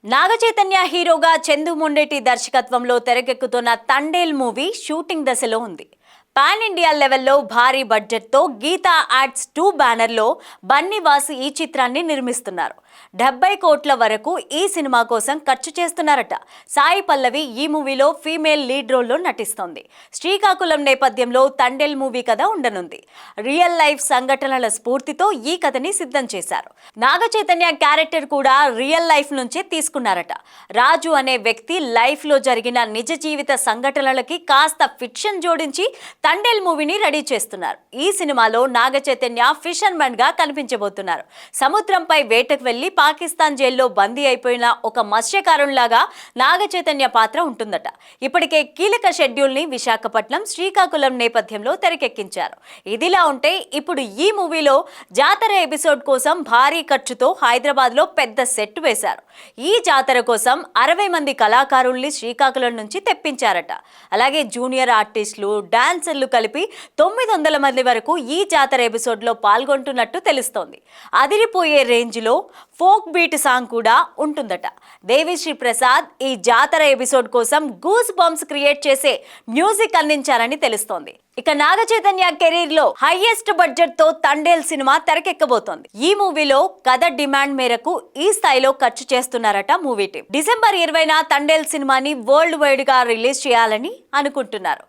నాగచైతన్య హీరోగా చందు మొండేటి దర్శకత్వంలో తెరకెక్కుతున్న తండేల్ మూవీ షూటింగ్ దశలో ఉంది. పాన్ ఇండియా లెవెల్లో భారీ బడ్జెట్తో గీతా ఆర్ట్స్ 2 బ్యానర్లో బన్నీవాసు ఈ చిత్రాన్ని నిర్మిస్తున్నారు. 70 కోట్ల వరకు ఈ సినిమా కోసం ఖర్చు చేస్తున్నారట. సాయి పల్లవి ఈ మూవీలో ఫీమేల్ లీడ్ రోల్లో నటిస్తోంది. శ్రీకాకుళం నేపథ్యంలో తండేల్ మూవీ కథ ఉండనుంది. రియల్ లైఫ్ సంఘటనల స్ఫూర్తితో ఈ కథని సిద్ధం చేశారు. నాగచైతన్య క్యారెక్టర్ కూడా రియల్ లైఫ్ నుంచే తీసుకున్నారట. రాజు అనే వ్యక్తి లైఫ్ లో జరిగిన నిజ జీవిత సంఘటనలకి కాస్త ఫిక్షన్ జోడించి తండేల్ మూవీని రెడీ చేస్తున్నారు. ఈ సినిమాలో నాగచైతన్య ఫిషర్మన్ గా కనిపించబోతున్నారు. సముద్రంపై వేటకు వెళ్లి పాకిస్తాన్ జైల్లో బందీ అయిపోయిన ఒక మత్స్యకారునిలాగా నాగచైతన్య పాత్ర ఉంటుందట. ఇప్పటికే కీలక షెడ్యూల్ ని విశాఖపట్నం, శ్రీకాకుళం నేపథ్యంలో తెరకెక్కించారు. ఇదిలా ఉంటే ఇప్పుడు ఈ మూవీలో జాతర ఎపిసోడ్ కోసం భారీ ఖర్చుతో హైదరాబాద్ లో పెద్ద సెట్ వేశారు. ఈ జాతర కోసం 60 మంది కళాకారుల్ని శ్రీకాకుళం నుంచి తెప్పించారట. అలాగే జూనియర్ ఆర్టిస్టులు, డాన్సర్లు కలిపి 900 మంది వరకు ఈ జాతర ఎపిసోడ్ లో పాల్గొంటున్నట్టు తెలుస్తోంది. అదిరిపోయే రేంజ్ లో ఫోక్ బీట్ సాంగ్ కూడా ఉంటుందట. దేవిశ్రీ ప్రసాద్ ఈ జాతర ఎపిసోడ్ కోసం గూస్ బంప్స్ క్రియేట్ చేసే మ్యూజిక్ అందించారని తెలుస్తోంది. ఇక నాగచైతన్య కెరీర్ లో హైయెస్ట్ బడ్జెట్ తో తండేల్ సినిమా తెరకెక్కబోతోంది. ఈ మూవీలో కథ డిమాండ్ మేరకు ఈ స్థాయిలో ఖర్చు చేస్తున్నారట మూవీ టీం. డిసెంబర్ 20న తండేల్ సినిమాని వరల్డ్ వైడ్ గా రిలీజ్ చేయాలని అనుకుంటున్నారు.